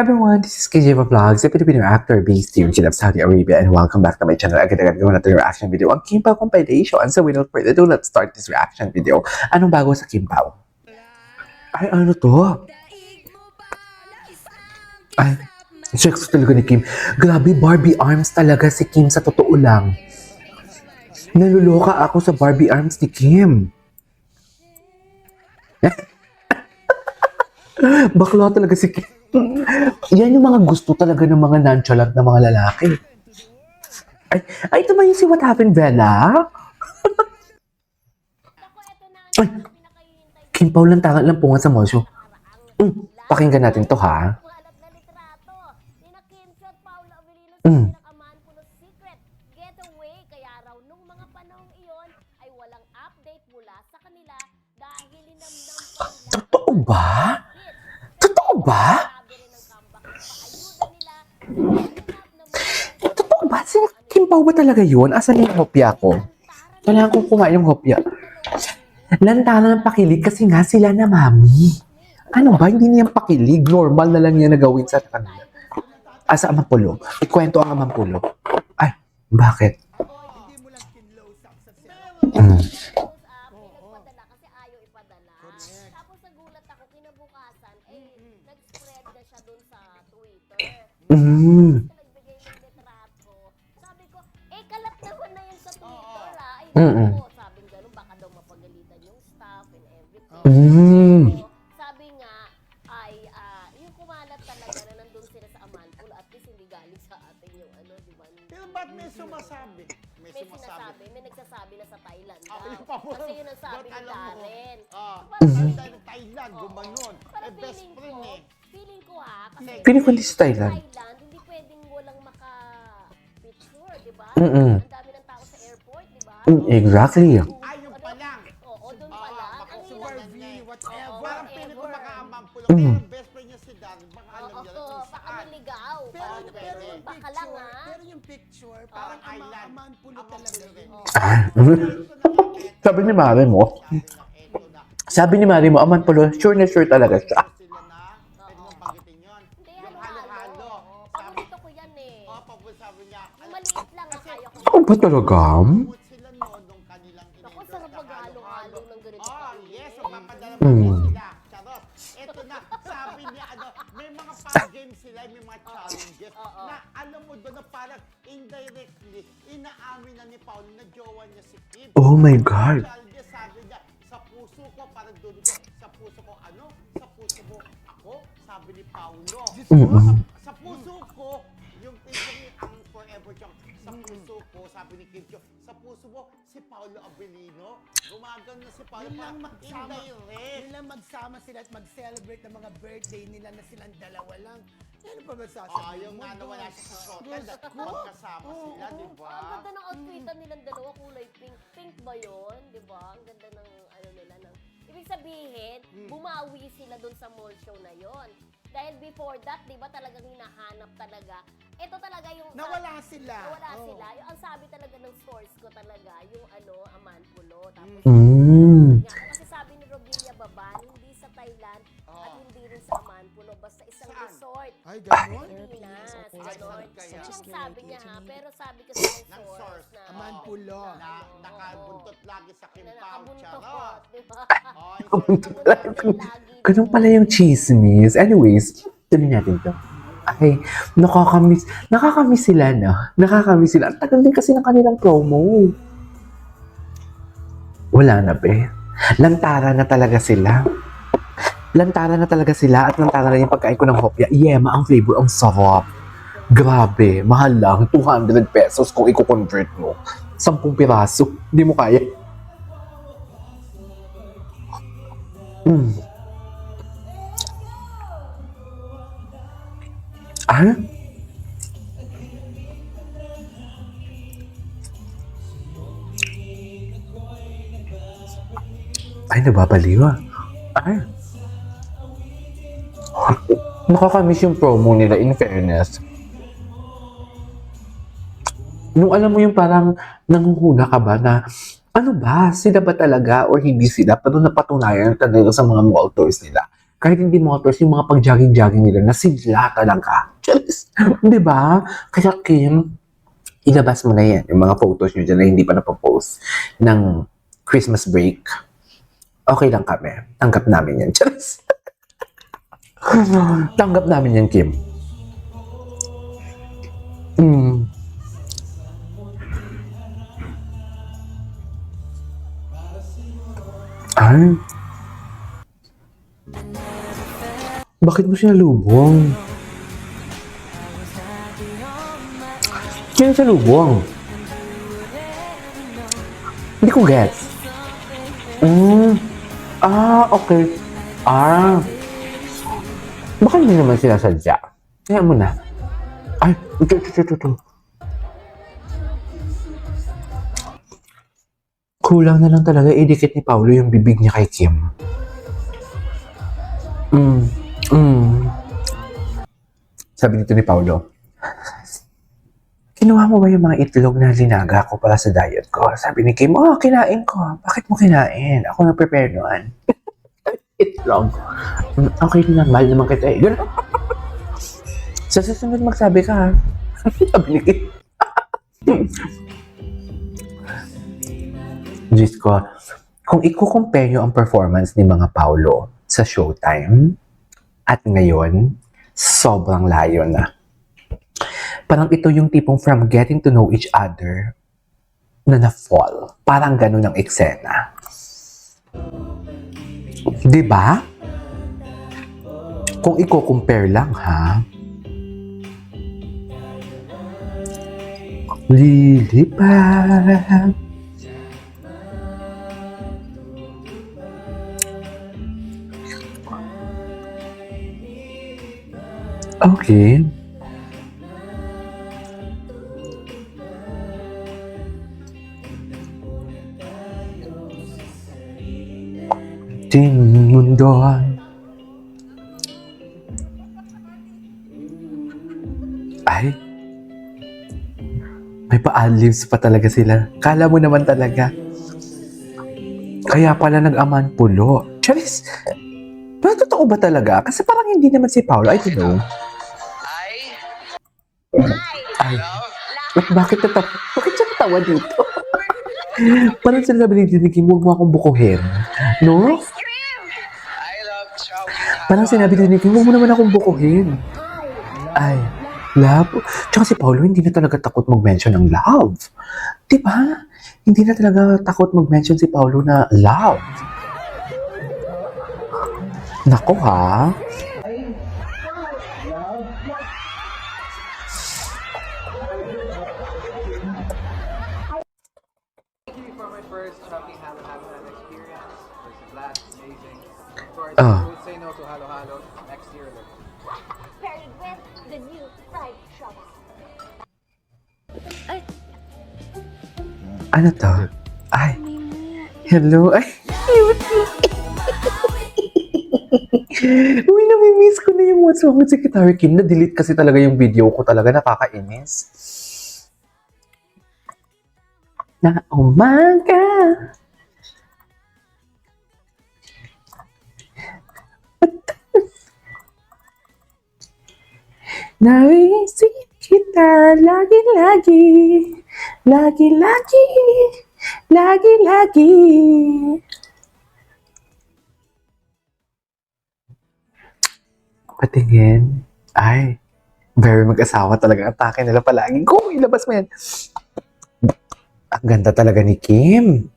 everyone, this is KJ Vlogs, a Filipino actor based here in Jeddah, Saudi Arabia, and welcome back to my channel. Agad-agad gawin natin yung reaction video ang Kimpaw compilation. So without further ado, let's start this reaction video. Anong bago sa Kimpaw? Ay, ano to? Ay, sexy talaga ni Kim. Grabe, Barbie arms talaga si Kim sa totoo lang. Naluloka ako sa Barbie arms ni Kim. Bakla talaga si Kim. Yan yung mga gusto talaga ng mga nonchalant na mga lalaki. Ay, ito ba yung si What Happened, Bella? Ay, Kimpaw lang tangan lang punga sa mosyo. Pakinggan natin to, ha? Totoo ba? Totoo ba? Totoo ba? Si Kimpaw ba talaga yun? Asan yung hopya ko? Kailangan kong kumain yung hopya. Lantana ng pakilig kasi nga sila na mami. Ano ba? Hindi niyan pakilig. Normal na lang yan na gawin sa kanila. Sa Amampulo. Ikwento ang Amampulo. Ay, bakit? Sabi ko, kalat naman na yun sa Twitter, sabi gano'n, baka daw mapagalitan yung staff and everything. Sabi nga, yung kumalat talaga na nandun sila sa Amanpool, at least hindi galing sa atin yung ano, di ba? Pero ba't may sumasabi? May sinasabi, may nagsasabi na sa Thailand daw. Yung paborito. Kasi yun ang sabi ni Karen. Parang Thailand, gumanon. Parang Best friend eh. feeling ko kasi Feeling ko hindi sa Thailand. hindi pwedeng walang maka-picture, di ba? Ang dami ng tao sa airport, di ba? Exactly. Yung pa lang. Oo, doon pa lang. Baka Ang super ilang- V, whatever. Oo, Parang pinig ko whatever. baka Amampulo. Pero best friend niya si Darren, baka alam niya rin kung baka saan. niligaw. Parang pero ganun. yung Baka lang, ha? Pero yung picture, parang Island. Amanpulo talaga rin. yun. Sabi ni Mari mo, sabi ni Mari mo, Amampulo, sure na sure talaga siya. Sila na, pwede mong banggitin yun. Hindi, Yung halo-halo. halo-halo. Oo, paborito ko yan eh. Pagod sabi niya, Yung maliit lang ang kaya ko. Oh, ba talaga? pagod sila noon nung kanilang Naku, sarap maghalo-halo ng ganito. Yes, mapadala mo sila. Charot. Ito na, sabi niya, may mga fun games sila, may mga challenges na alam mo doon na parang indirectly, inaamin na ni Paolo na jowa niya si Kim. Oh my God. Challenges, sabi niya, sa puso ko, parang doon ko, sa puso ko, ano? Sa puso ko, ako, sabi ni Paolo. Sa puso ko, yung ang forever siyang, sa puso ko, sabi ni Kim, sa puso mo, si Paolo Abilino, gumagano na si Paolo, Yun lang parang magsama, indirect. yun lang magsama sila at mag-celebrate ng mga birthday nila na silang dalawa lang. Ano pa masasabi? Yung nga na wala siya sa hotel, Diyos ko. magkasama sila, di ba? Ang ganda ng outfitan nilang dalawa, kulay pink. Pink ba yun? Di ba? Ang ganda ng ano nila. Ibig sabihin, bumawi sila dun sa mall show na yon. Dahil before that, di ba talagang hinahanap talaga. Ito talaga yung... Nawala sila. Nawala Oh. sila. Yung ang sabi talaga ng source ko talaga, yung Amanpulo. Tapos, kasi sabi ni Robilia Baban, hindi sa Thailand at hindi rin sa Amanpulo. Basta isang Saan? resort. Ay, gano'n? Pilipinas, ganon. kaya? Yun ang sabi niya ha, pero sabi kasi ng Ng source source. na Amanpulo. Na nakabuntot lagi sa na Kimpaw, nakabuntot, charot. di ba? Oh, Ganun pala yung chismis. Anyways, tuloy natin to. Ay, nakakamiss. Nakakamiss sila, no? Nakakamiss sila. Ang tagal din kasi ng kanilang promo. Wala na, be. Lantara na talaga sila. Lantara na talaga sila at lantara na yung pagkain ko ng hopya. Yema, ang flavor, ang sarap. Grabe, mahal lang. 200 pesos kung i-convert mo. 10 piraso. Hindi mo kaya. Ah? Ay, nababaliw ah. Ay. Nakakamiss yung promo nila, in fairness. Nung alam mo yung parang nanguhuna ka ba na ano ba, sila ba talaga or hindi sila? Pero napatunayan talaga sa mga mall tours nila. kahit hindi motors, yung mga pag-jogging-jogging nila, na sila talaga. Charis! Di ba? Kaya Kim, ilabas mo na yan, yung mga photos nyo dyan na hindi pa napopost ng Christmas break. Okay lang kami. Tanggap namin yan. Charis! Tanggap namin yan, Kim. Ay. Bakit mo sinalubong? Sino sinalubong? Hindi ko gets. Okay. Baka hindi naman sinasadya. Kaya mo na. Ay, ito. Kulang na lang talaga idikit ni Paulo yung bibig niya kay Kim. Sabi nito ni Paulo, kinuha mo ba yung mga itlog na linaga ko para sa diet ko? Sabi ni Kim, kinain ko. Bakit mo kinain? Ako na-prepare noon. Itlog. Okay na, mahal naman kita eh. Ganun. Sa susunod magsabi ka ha. Sabi ni Kim. Diyos ko, kung i-compare nyo ang performance ni mga Paulo sa Showtime at ngayon, sobrang layo na. Parang ito yung tipong from getting to know each other na na-fall. Parang ganun ang eksena. Diba? Kung i-compare lang ha, lilipad. Okay. Ting mundo. Ay. May pa-alives pa talaga sila. Kala mo naman talaga. Kaya pala nag-aman pulo. Charis! Pero totoo ba talaga? Kasi parang hindi naman si Paulo. I don't know. Ay. Bakit siya natawa dito? Parang sinasabi ni Titi Kim, huwag mo akong bukuhin. No? Parang sinabi ni Titi Kim, huwag mo naman akong bukuhin. Ay, love. Tsaka si Paulo, hindi na talaga takot mag-mention ng love. Diba? Hindi na talaga takot mag-mention si Paulo na love. Nako ha? For my first shopping Halo experience versus last, amazing. Of course, Ah. I would say no to Halo Halo next year. Paired with the new fried shawma. Ano to? Ay. Hello? Ay. Uy, namimiss ko na yung What's Wrong with Secretary Kim. Na-delete kasi talaga yung video ko. Talaga nakakainis. Na umaga. Naisip kita lagi-lagi. Lagi-lagi. Lagi-lagi. Patingin. Ay, very mag-asawa talaga. Atake nila palagi. Go, ilabas mo yan. Ang ganda talaga ni Kim.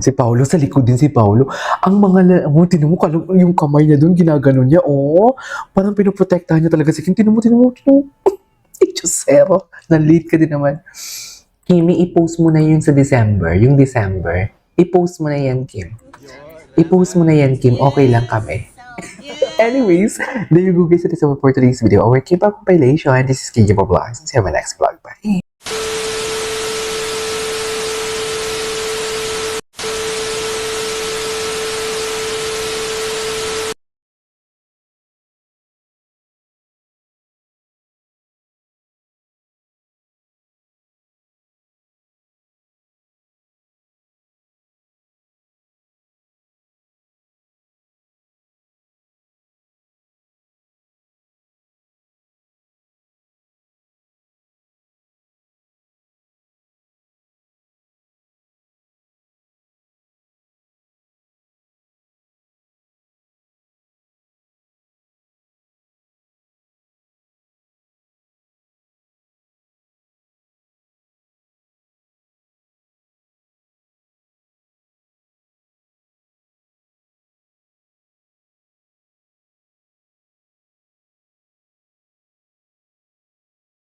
Si Paulo, sa likod din si Paulo. Ang mga, tinan mo, yung kamay niya doon, ginagano niya. Parang pinoprotektahan niya talaga si Kim. Tinan mo. Diyosero. Na-late ka din naman. Kimi, i-post mo na yun sa December. Yung December. I-post mo na yan, Kim. I-post mo na yan, Kim. Okay lang kami. Anyways, there you go guys. That is all for today's video. Our K-pop compilation. This is KJ Vlogs. See you in my next vlog.